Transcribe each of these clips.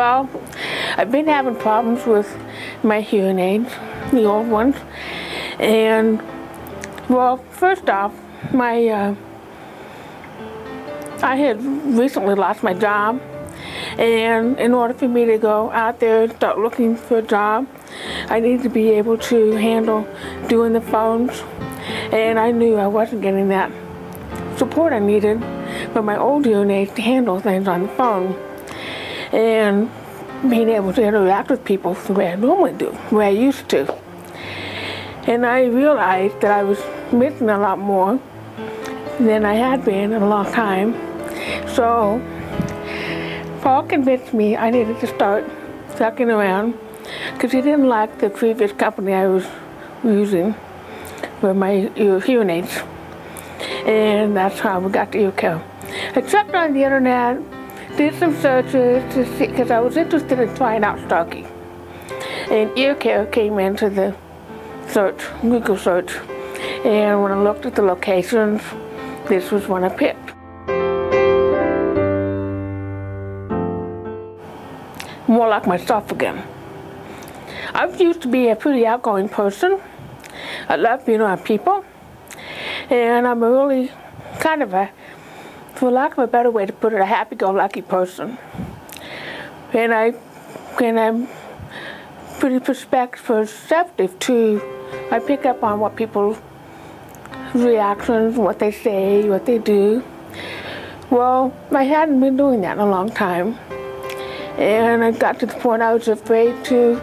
Well, I've been having problems with my hearing aids, the old ones. And, well, first off, I had recently lost my job. And in order for me to go out there and start looking for a job, I needed to be able to handle doing the phones. And I knew I wasn't getting that support I needed from my old hearing aids to handle things on the phone. And being able to interact with people the way I normally do, the way I used to. And I realized that I was missing a lot more than I had been in a long time. So Paul convinced me I needed to start sucking around because he didn't like the previous company I was using for my hearing aids. And that's how we got to EarCare. I checked on the internet, did some searches to see, because I was interested in trying out Starkey. And EarCare came into the search, Google search. And when I looked at the locations, this was one I picked. More like myself again. I used to be a pretty outgoing person. I love being around people. And I'm a really kind of a, for lack of a better way to put it, a happy-go-lucky person. And I'm pretty perceptive too. I pick up on what people's reactions, what they say, what they do. Well, I hadn't been doing that in a long time. And I got to the point I was afraid to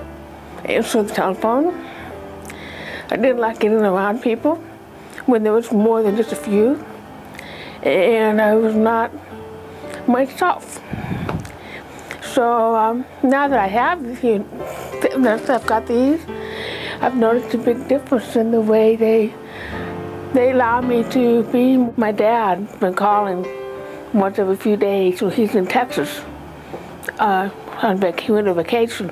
answer the telephone. I didn't like getting around people when there was more than just a few. And I was not myself. So now that I have I've got these, I've noticed a big difference in the way they allow me to be. My dad's been calling once every few days. So he's in Texas on vacation.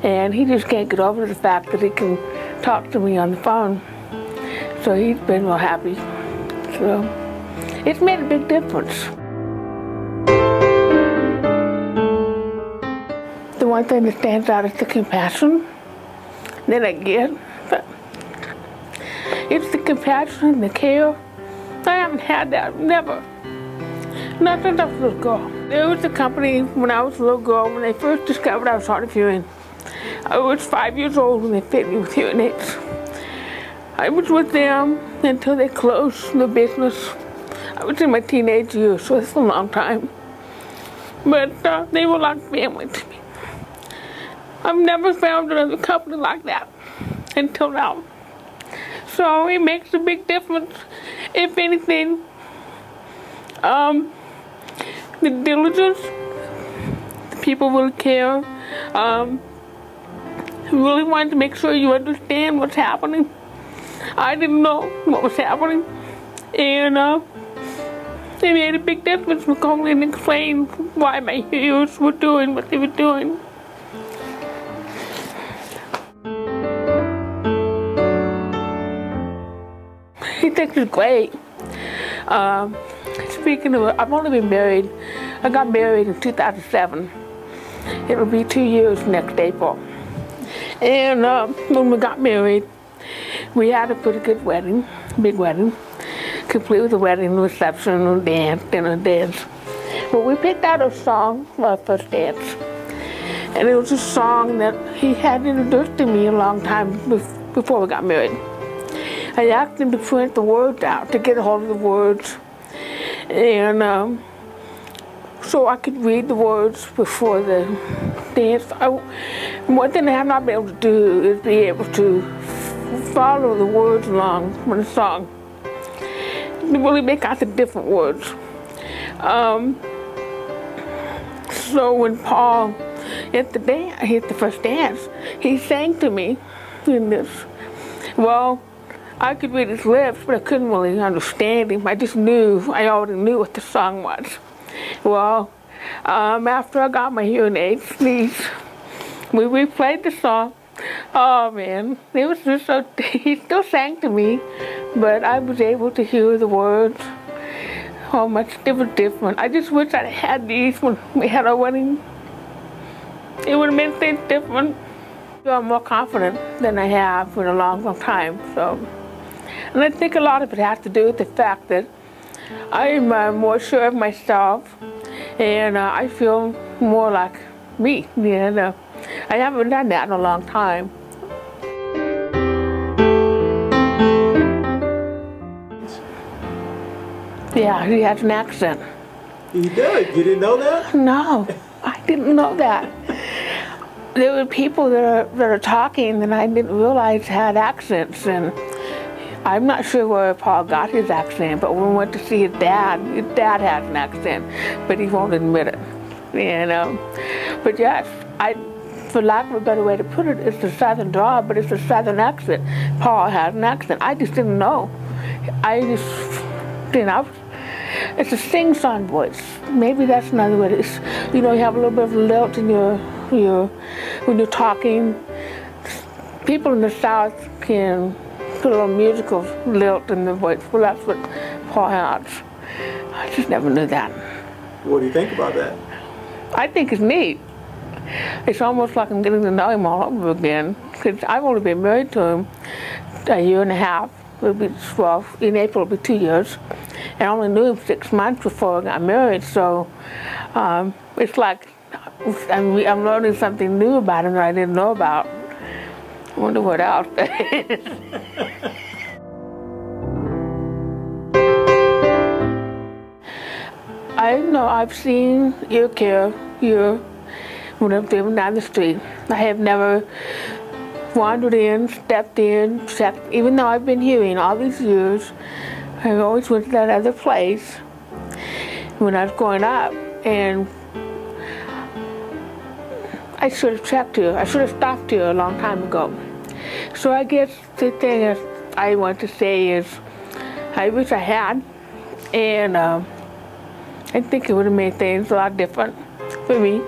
And he just can't get over the fact that he can talk to me on the phone. So he's been real happy. So it's made a big difference. The one thing that stands out is the compassion that I get. But it's the compassion and the care. I haven't had that, never. Not since I was a little girl. There was a company when I was a little girl, when they first discovered I was hard of hearing. I was 5 years old when they fit me with hearing aids. I was with them until they closed the business. I was in my teenage years, so it's a long time. But they were like family to me. I've never found another company like that until now. So it makes a big difference. If anything, the diligence, the people really care, really wanted to make sure you understand what's happening. I didn't know what was happening, and they made a big difference with calling and explaining why my ears were doing what they were doing. He thinks it's great. Speaking of, I've only been married. I got married in 2007. It'll be 2 years next April. And when we got married, we had a pretty good wedding, big wedding, complete with a wedding reception and dance, dinner dance. But we picked out a song for our first dance. And it was a song that he had introduced to me a long time before we got married. I asked him to print the words out, to get a hold of the words. And so I could read the words before the dance. One thing I have not been able to do is be able to follow the words along with the song. To really make out the different words. So when Paul hit the first dance, he sang to me in this. Well, I could read his lips, but I couldn't really understand him. I already knew what the song was. Well, after I got my hearing aids, we replayed the song. Oh man, it was just so, he still sang to me, but I was able to hear the words. How much it was different. I just wish I had these when we had our wedding. it would have made things different. I'm more confident than I have in a long, long time. So, and I think a lot of it has to do with the fact that I'm more sure of myself, and I feel more like me. I haven't done that in a long time. Yeah, he has an accent. He does? You didn't know that? No, I didn't know that. There were people that are talking that I didn't realize had accents, and I'm not sure where Paul got his accent, but when we went to see his dad has an accent, but he won't admit it. But yes, for lack of a better way to put it, it's a southern drawl, but it's a southern accent. Paul has an accent. I just didn't know. It's a sing-song voice. Maybe that's another way. You have a little bit of lilt in when you're talking. People in the South can put a little musical lilt in the voice. Well, that's what Paul has. I just never knew that. What do you think about that? I think it's neat. It's almost like I'm getting to know him all over again, because I've only been married to him a year and a half. Well, in April it'll be 2 years. And I only knew him 6 months before I got married, so it's like I'm learning something new about him that I didn't know about. I wonder what else that is. I know I've seen EarCare here when I'm driving down the street. I have never wandered in, stepped in, checked. Even though I've been hearing all these years, I always went to that other place when I was growing up, and I should have checked here. I should have stopped here a long time ago. So I guess the thing is, I want to say is, I wish I had, and I think it would have made things a lot different for me.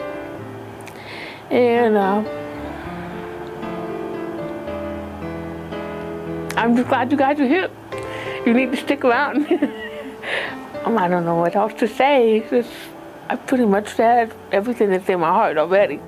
And I'm just glad you guys are here. You need to stick around. I don't know what else to say. I pretty much said everything that's in my heart already.